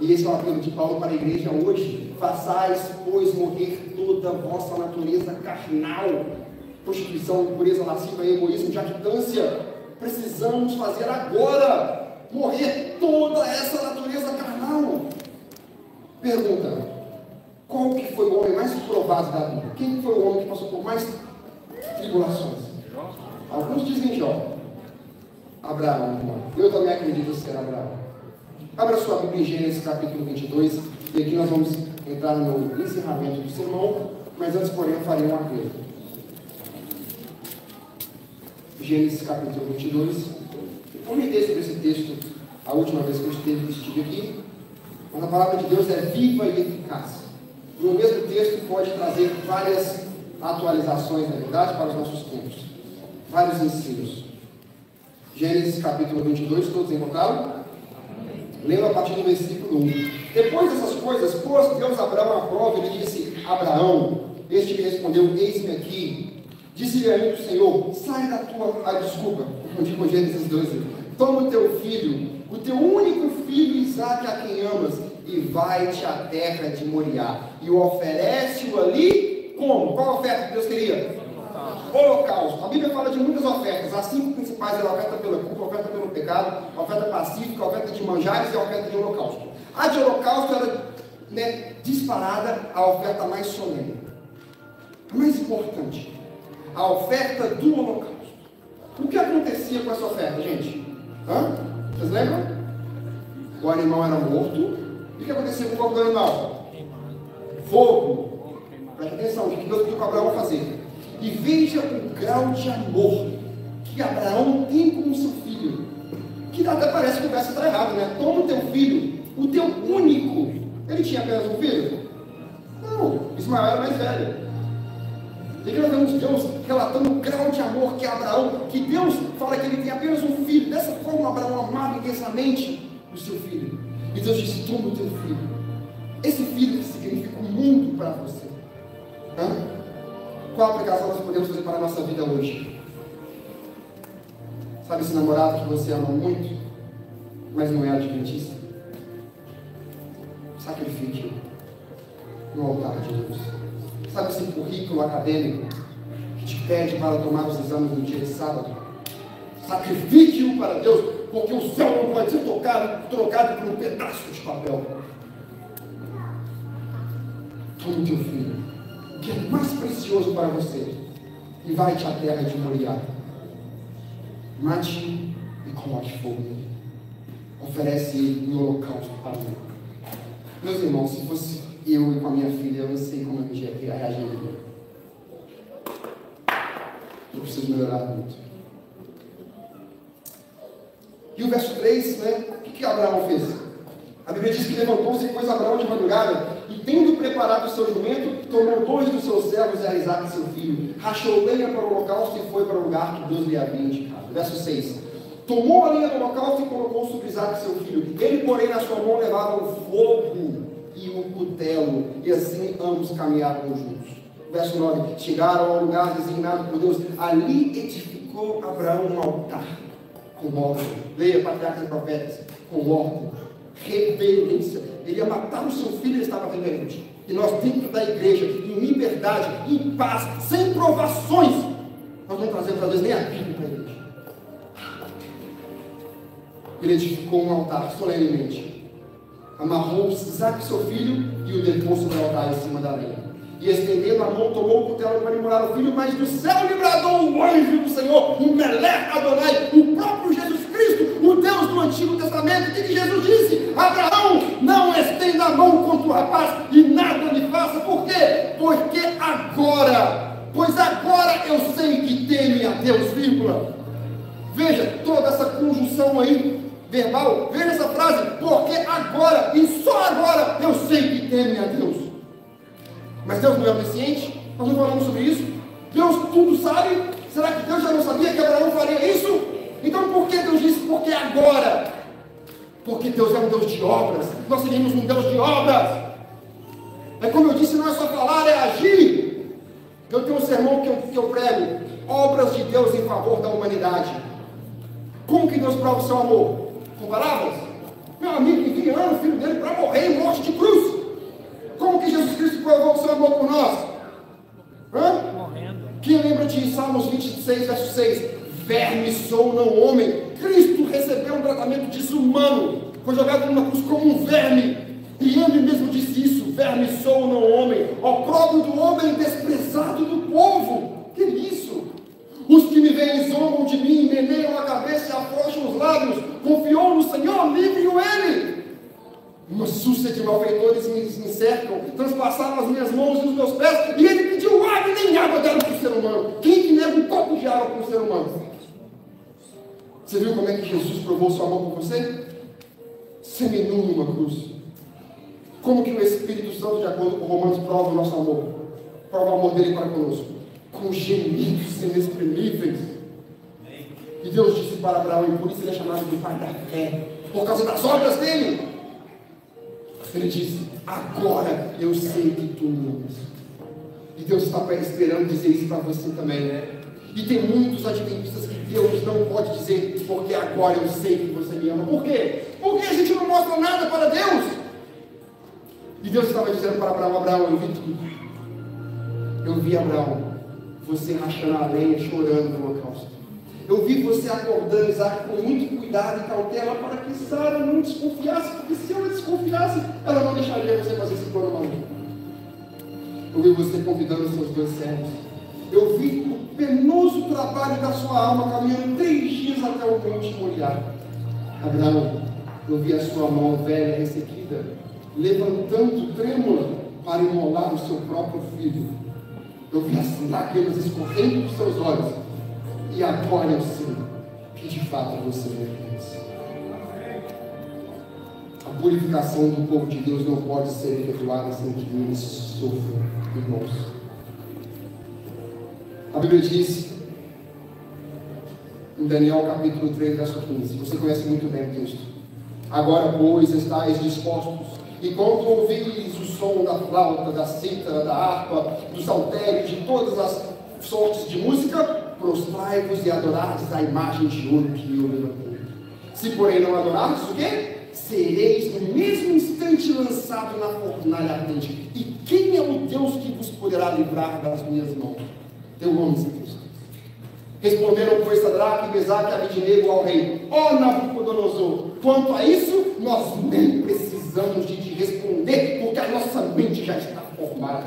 E esse é o apelo de Paulo para a igreja hoje. Façais, pois, morrer toda a vossa natureza carnal. Prostituição, impureza, lascívia, egoísmo, jactância. Precisamos fazer agora. Morrer toda essa natureza carnal. Pergunta. Qual que foi o homem mais provado da Bíblia? Quem foi o homem que passou por mais tribulações? Alguns dizem Jó. Abraão, irmão. Eu também acredito ser Abraão. Abra sua Bíblia em Gênesis capítulo 22. E aqui nós vamos entrar no encerramento do sermão. Mas antes, porém, eu farei um apelo. Gênesis capítulo 22. Eu comentei sobre esse texto a última vez que eu estive aqui. Mas a palavra de Deus é viva e eficaz. E o mesmo texto pode trazer várias atualizações, na verdade, para os nossos tempos. Vários ensinos. Gênesis capítulo 22, todos encontraram? Lendo a partir do versículo 1. Depois dessas coisas, pôs Deus Abraão à prova e lhe disse: Abraão, este lhe respondeu: Eis-me aqui. Disse-lhe ainda o Senhor: Sai da tua... desculpa, confundi com Gênesis 12. Toma o teu filho, o teu único filho Isaque, a quem amas, e vai-te à terra de Moriá, e o oferece-o ali, como? Qual oferta que Deus queria? Holocausto. A Bíblia fala de muitas ofertas. As 5 principais eram a oferta pela culpa, a oferta pelo pecado, a oferta pacífica, a oferta de manjares e a oferta de holocausto. A de holocausto era disparada a oferta mais solene, a mais importante, a oferta do holocausto. O que acontecia com essa oferta, gente? Vocês lembram? O animal era morto. E o que acontecia com o corpo do animal? Fogo. Presta atenção, o que Deus pediu para Abraão fazer? E veja o grau de amor que Abraão tem com o seu filho. Que até parece que o verso está errado, né? Toma o teu filho, o teu único. Ele tinha apenas um filho? Não, Ismael era mais velho. E aqui nós vemos Deus relatando o grau de amor que Abraão, que Deus fala que ele tem apenas um filho. Dessa forma Abraão amava intensamente o seu filho. E Deus disse: toma o teu filho. Esse filho que significa o mundo para você. Qual aplicação nós podemos fazer para a nossa vida hoje? Sabe esse namorado que você ama muito, mas não é adventista? Sacrifique-o no altar de Deus. Sabe esse currículo acadêmico que te pede para tomar os exames no dia de sábado? Sacrifique-o para Deus, porque o céu não pode ser trocado por um pedaço de papel. Toma o teu filho, o que é mais precioso para você, e vai-te à terra de Moriá. Mate e coloque fogo nele. oferece ele em holocausto para mim. Meus irmãos, se fosse eu e com a minha filha, eu não sei como eu ia reagir. Eu preciso melhorar muito. E o verso 3, né? O que Abraão fez? A Bíblia diz que levantou-se e pôs Abraão de madrugada, e tendo preparado o seu jumento, tomou 2 dos seus servos e a Isaque seu filho, rachou lenha para o holocausto e foi para o lugar que Deus lhe havia indicado. Verso 6. Tomou a lenha do holocausto e colocou sobre Isaque seu filho. Ele, porém, na sua mão levava o fogo e o cutelo, e assim ambos caminhavam juntos. Verso 9. Chegaram ao lugar designado por Deus. Ali edificou Abraão um altar com ordem. Leia Patriarcas e Profetas. Com ordem, reverência. Ele ia matar o seu filho, ele estava reverente. E nós, dentro da igreja, em liberdade, em paz, sem provações, nós não trazemos às vezes nem a Bíblia para a igreja. Ele edificou um altar solenemente, amarrou Isaque seu filho e o deitou sobre o altar em cima da lenha. E estendendo a mão, tomou o cutelo para imolar o filho, mas do céu lhe bradou o anjo do Senhor, o Melech Adonai, o próprio Jesus Cristo, o Deus do Antigo Testamento. O que Jesus disse? Abraão, não estenda a mão contra o rapaz e nada lhe faça. Por quê? Pois agora eu sei que teme a Deus, vírgula. Veja toda essa conjunção aí, verbal. Veja essa frase, porque agora, e só agora, eu sei que teme a Deus. Mas Deus não é onisciente? Nós não falamos sobre isso? Deus tudo sabe? Será que Deus já não sabia que Abraão faria isso? Então por que Deus disse porque agora? Porque Deus é um Deus de obras. Nós seguimos um Deus de obras. É como eu disse, não é só falar, é agir. Eu tenho um sermão que eu prego, obras de Deus em favor da humanidade. Como que Deus prova o seu amor? Com palavras? Meu amigo enviando o filho dele para morrer em morte de cruz. Como que Jesus Cristo provou o seu amor por nós? Morrendo. Quem lembra de Salmos 26, verso 6? Verme sou, não homem. Cristo recebeu um tratamento desumano. Foi jogado numa cruz como um verme. E ele mesmo disse isso: verme sou, não homem. Opróbrio do homem, desprezado do povo. Que isso? Os que me veem zombam de mim, meneiam a cabeça e afrouxam os lábios. Confiou no Senhor, livre-o ele. Uma súcia de malfeitores me cercam, transpassaram as minhas mãos e os meus pés, e ele pediu água e nem água deram para o ser humano. Quem que nega um copo de água para o ser humano? Você viu como é que Jesus provou seu amor por você? Seminu numa cruz. Como que o Espírito Santo, de acordo com Romanos, prova o nosso amor? Prova o amor dele para conosco. Com gemidos inexprimíveis. E Deus disse para Abraão, e por isso ele é chamado de pai da fé, por causa das obras dele. Ele disse: agora eu sei que tu me amas. E Deus está esperando dizer isso para você também, né? E tem muitos adventistas que Deus não pode dizer, porque agora eu sei que você me ama. Por quê? Porque a gente não mostra nada para Deus. E Deus estava dizendo para Abraão: Abraão, eu vi tudo. Eu vi, Abraão, você rachando a lenha, chorando no holocausto. Eu vi você acordando Isaque com muito cuidado e cautela para que Sara não desconfiasse, porque se ela desconfiasse, ela não deixaria você fazer esse plano maluco. Eu vi você convidando os seus 2 servos. Eu vi o penoso trabalho da sua alma caminhando 3 dias até o monte Moriá. Abraão, eu vi a sua mão velha ressequida, levantando trêmula para imolar o seu próprio filho. Eu vi as lágrimas escorrendo dos seus olhos. E agora eu sei que de fato você me conhece. A purificação do povo de Deus não pode ser efetuada sem que eles sofram, irmãos. A Bíblia diz em Daniel capítulo 3, verso 15. Você conhece muito bem o texto. Agora, pois, estáis dispostos, e quando ouvis o som da flauta, da cítara, da harpa, do saltério, de todas as sortes de música, prostrai-vos e adorai-vos a imagem de ouro que eu levantei. Se porém não adorardes, o quê? Sereis no mesmo instante lançado na fornalha ardente. E quem é o Deus que vos poderá livrar das minhas mãos? Teu nome, Senhor. Responderam, pois, Sadraque, Mesaque e Abednego ao rei: ó Nabucodonosor, quanto a isso, nós nem precisamos de te responder, porque a nossa mente já está formada.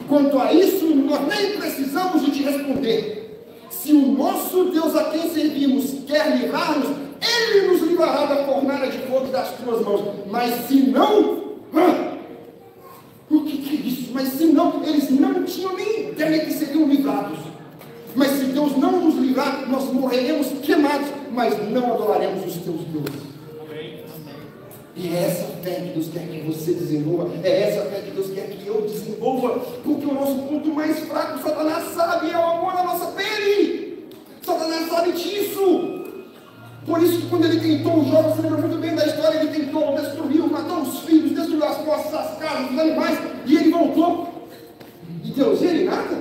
Quanto a isso, nós nem precisamos de te responder. Se o nosso Deus a quem servimos quer livrar-nos, Ele nos livrará da fornalha de fogo das tuas mãos. Mas se não, o que é isso? Mas se não, eles não tinham nem ideia que seriam livrados. Mas se Deus não nos livrar, nós morreremos queimados, mas não adoraremos os teus deuses. Amém. E é essa fé que Deus quer que você desenvolva, é essa fé que Deus quer que eu desenvolva, porque o nosso ponto mais fraco, Satanás sabe, é o amor à nossa pele. Satanás sabe disso. Por isso que quando ele tentou os jogos, você lembra muito bem da história, ele tentou, destruiu, matou os filhos, destruiu as postas, as casas, os animais, e ele voltou. E Deus, ele nada?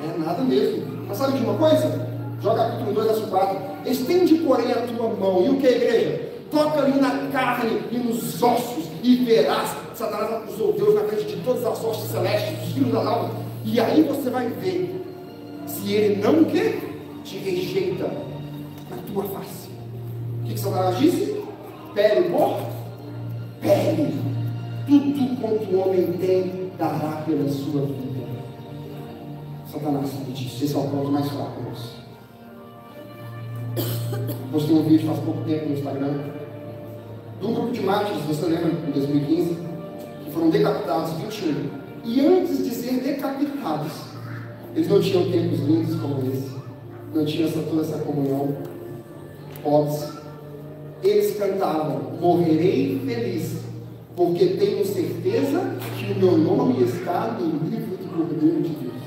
É nada mesmo. Mas sabe de uma coisa? Joga capítulo 2, verso 4. Estende, porém, a tua mão. E o que, igreja? Toca ali na carne e nos ossos, e verás. Satanás acusou Deus na frente de todas as hostes celestes, dos filhos da alma. E aí você vai ver se ele não te rejeita na tua face. O que Satanás disse? Pele por pele. Tudo quanto o homem tem, dará pela sua vida. Satanás sabe disso. Esse é o ponto mais fraco nosso. Postei um vídeo faz pouco tempo no Instagram de um grupo de mártires, você lembra, em 2015, que foram decapitados, 21. E antes de ser decapitados, eles não tinham tempos lindos como esse, não tinham toda essa comunhão, pobres. Eles cantavam: morrerei feliz, porque tenho certeza que o meu nome está no livro do Cordeiro de Deus.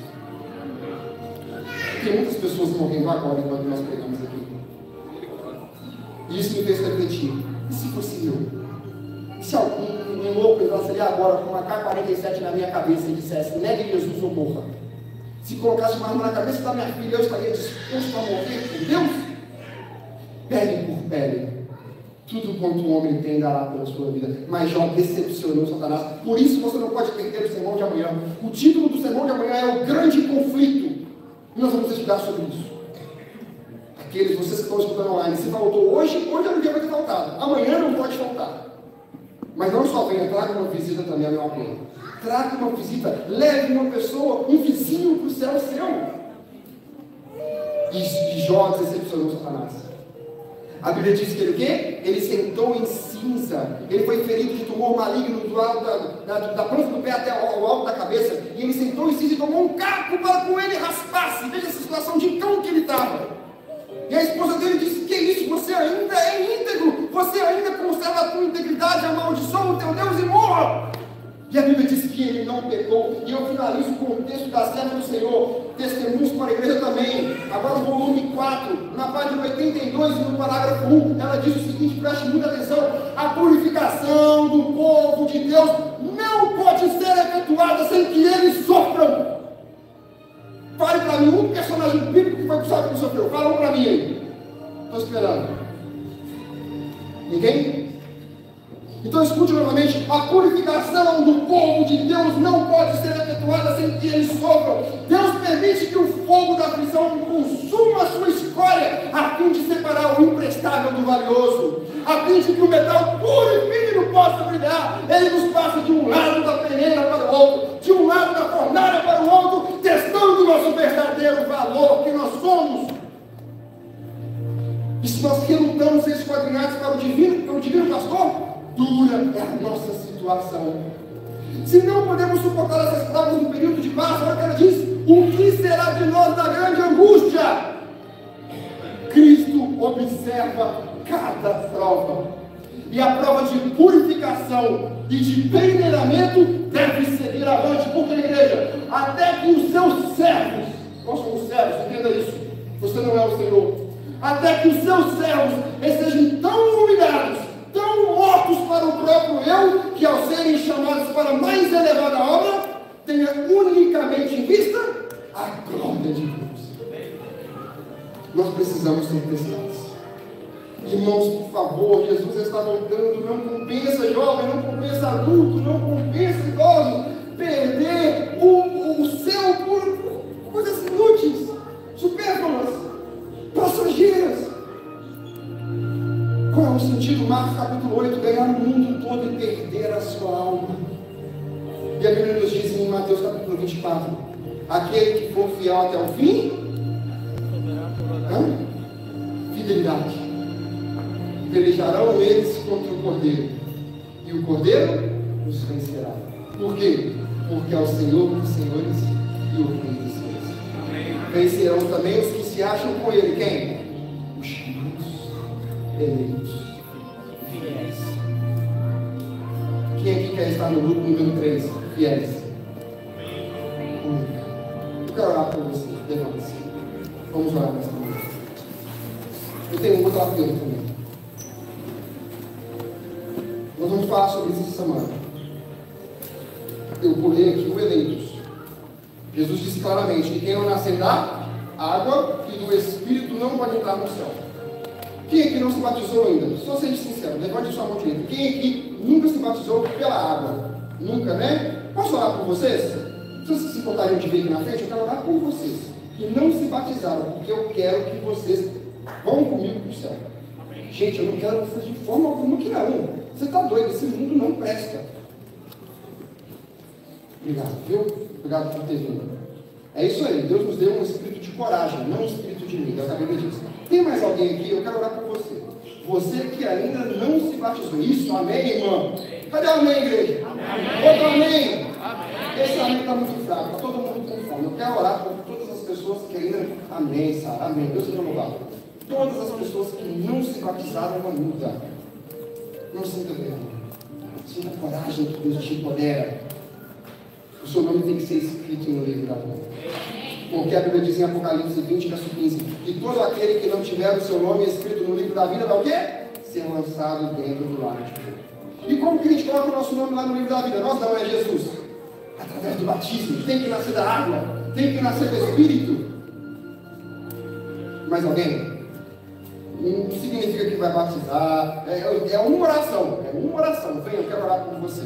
Tem muitas pessoas morrendo agora enquanto nós pregamos aqui. E isso me fez refletir: e se fosse eu? E se algum louco entrasse ali agora com uma K-47 na minha cabeça e dissesse: negue Jesus ou morra? Se colocasse uma arma na cabeça da minha filha, eu estaria disposto a morrer por Deus? Pele por pele. Tudo quanto o homem tem dará pela sua vida. Mas Jó decepcionou Satanás. Por isso você não pode perder o sermão de amanhã. O título do sermão de amanhã é o grande conflito. E nós vamos estudar sobre isso. Aqueles, vocês que estão escutando online, se faltou hoje é um dia vai ter faltado. Amanhã não pode faltar. Mas não só venha, traga uma visita também, meu amor. Traga uma visita, leve uma pessoa, um vizinho para o céu seu. E Jó decepcionou Satanás. A Bíblia diz que ele o quê? Ele sentou em cinza. Ele foi ferido de tumor maligno do alto da ponta do pé até o alto da cabeça. E ele sentou em cinza e tomou um caco para com ele raspasse. Veja essa situação de cão que ele estava. E a esposa dele disse: que isso? Você ainda é íntegro? Você ainda conserva a tua integridade? Amaldiçoa o teu Deus e morra! E a Bíblia diz que ele não pecou. E eu finalizo com o texto da serva do Senhor, testemunhos para a igreja também. Agora no volume 4, na página 82 e no parágrafo 1, ela diz o seguinte, preste muita atenção: a purificação do povo de Deus não pode ser efetuada sem que eles sofram. Fale para mim um personagem bíblico que foi que sabe que sofreu. Fala um para mim aí. Estou esperando. Ninguém? Então escute novamente: a purificação do povo de Deus não pode ser efetuada sem que eles sofram. Deus permite que o fogo da aflição consuma a sua escória, a fim de separar o imprestável do valioso, a fim de que o metal puro e fino possa brilhar. Ele nos passa de um lado da peneira para o outro, de um lado da fornalha para o outro, testando o nosso verdadeiro valor que nós somos. E se nós relutamos ser esquadrinhados para o divino pastor, dura é a nossa situação. Se não podemos suportar essas provas no período de paz, olha o que ela diz: o que será de nós da grande angústia? Cristo observa cada prova, e a prova de purificação e de peneiramento deve seguir avante. Porque, igreja, até que os seus servos, nós somos servos, entenda isso, você não é o Senhor, até que os seus servos estejam tão humilhados, tão mortos para o próprio eu, que ao serem chamados para a mais elevada obra, tenha unicamente em vista a glória de Deus. Nós precisamos ser testados. Irmãos, por favor, Jesus está voltando. Não compensa, jovem, não compensa adulto, não compensa idoso, perder o céu por coisas inúteis, supérfluas, passageiras. Qual é o sentido? Marcos capítulo 8, ganhar o mundo todo e perder a sua alma. E a Bíblia nos diz em Mateus capítulo 24, aquele que for fiel até o fim, fidelidade. pelejarão eles contra o Cordeiro, e o Cordeiro os vencerá. Por quê? Porque é o Senhor dos senhores e o Rei dos reis. Vencerão também os que se acham com ele. Quem? Os chamados, eleitos, fiéis. Quem aqui quer estar no grupo número 3? Fiéis. Eu quero orar por você. Levante-se. Vamos orar nessa manhã. Eu tenho um outro apelo também. Nós vamos falar sobre isso essa semana. Eu pulei aqui o eleitos. Jesus disse claramente que quem não nascer da água e do Espírito não pode entrar no céu. Quem aqui não se batizou ainda? Só seja sincero, levante sua mão direita. Quem aqui nunca se batizou pela água? Nunca, né? Posso orar por vocês? Se vocês se importarem de vir aqui na frente, eu quero orar por vocês que não se batizaram, porque eu quero que vocês vão comigo para o céu. Gente, eu não quero vocês de forma alguma que não. Você está doido, esse mundo não presta. Obrigado, viu? Obrigado por ter vindo. É isso aí, Deus nos deu um espírito de coragem, não um espírito de medo. A Bíblia diz. Tem mais alguém aqui? Eu quero orar por você. Você que ainda não se batizou. Isso, amém, irmão? Cadê o amém, igreja? Amém. Outro amém. Amém. Esse amém está muito fraco, está todo mundo com fome. Eu quero orar por todas as pessoas que ainda. Amém, Sara. Amém. Deus seja louvado. Todas as pessoas que não se batizaram ainda. Não sinta vergonha. Sinta a coragem que Deus te empodera. O seu nome tem que ser escrito no livro da vida. Porque a Bíblia diz em Apocalipse 20, verso 15, que todo aquele que não tiver o seu nome escrito no livro da vida, vai o quê? Ser lançado dentro do lago de fogo. E como que a gente coloca o nosso nome lá no livro da vida? Nós não, é Jesus. Através do batismo. Tem que nascer da água. Tem que nascer do Espírito. Mais alguém? Não significa que vai batizar. É uma oração. É uma oração. Venha, eu quero orar por você.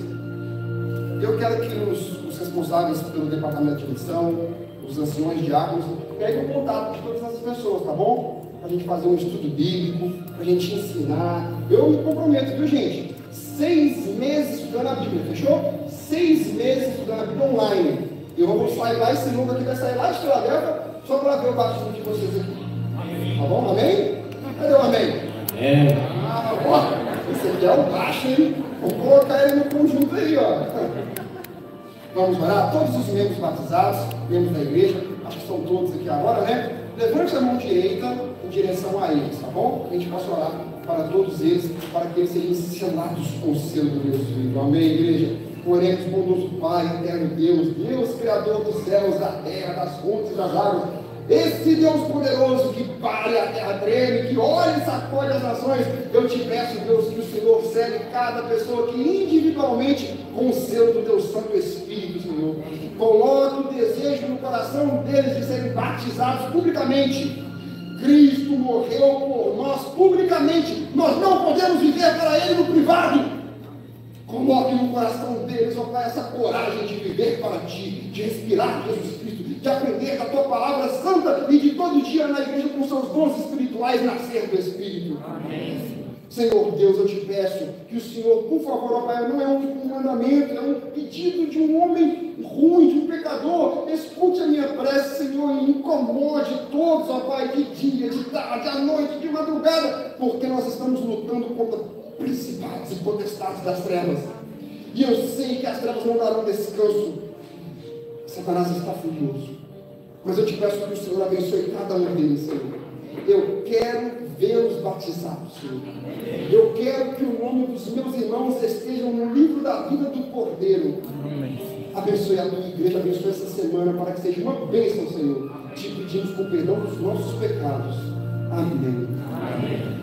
Eu quero que os responsáveis pelo departamento de missão, os anciões diáconos, peguem o contato de todas essas pessoas, tá bom? Para a gente fazer um estudo bíblico, para a gente ensinar. Eu me comprometo, viu, gente? 6 meses estudando a Bíblia, fechou? 6 meses estudando a Bíblia online. Eu vou sair lá, esse número aqui vai sair lá de Filadélfia, só para ver o batismo de vocês aqui. Tá bom? Amém? Cadê o amém? É. Esse aqui é o baixo, hein? Vou colocar ele no conjunto aí, ó. Vamos orar? Todos os membros batizados, membros da igreja, acho que são todos aqui agora, né? Levante a mão direita em direção a eles, tá bom? A gente possa orar para todos eles, para que eles sejam selados com o selo do Deus vivo. Amém, igreja? Oremos, bondoso Pai, eterno Deus, Deus Criador dos céus, da terra, das fontes e das águas. Esse Deus poderoso que para a terra treme, que olha e sacode as nações, eu te peço, Deus, que o Senhor cele cada pessoa que individualmente com o selo do teu Santo Espírito, Senhor. Coloque o desejo no coração deles de serem batizados publicamente. Cristo morreu por nós publicamente. Nós não podemos viver para Ele no privado. Coloque no coração deles, ó Pai, essa coragem de viver para Ti, de respirar Jesus Cristo, de aprender da Tua palavra santa e de todo dia na igreja com seus dons espirituais nascer do Espírito. Amém. Senhor Deus, eu te peço que o Senhor, por favor, ó Pai, não é um mandamento, é um pedido de um homem ruim, de um pecador. Escute a minha prece, Senhor, e incomode todos, ó Pai, de dia, de tarde, à noite, de madrugada, porque nós estamos lutando contra principados e potestades das trevas. E eu sei que as trevas não darão descanso. Satanás está furioso. Mas eu te peço que o Senhor abençoe cada um deles, Senhor. Eu quero vê-los batizados, Senhor. Eu quero que o nome dos meus irmãos estejam no livro da vida do Cordeiro. Abençoe a tua igreja, abençoe essa semana para que seja uma bênção, Senhor. Te pedimos com perdão dos nossos pecados. Amém. Amém.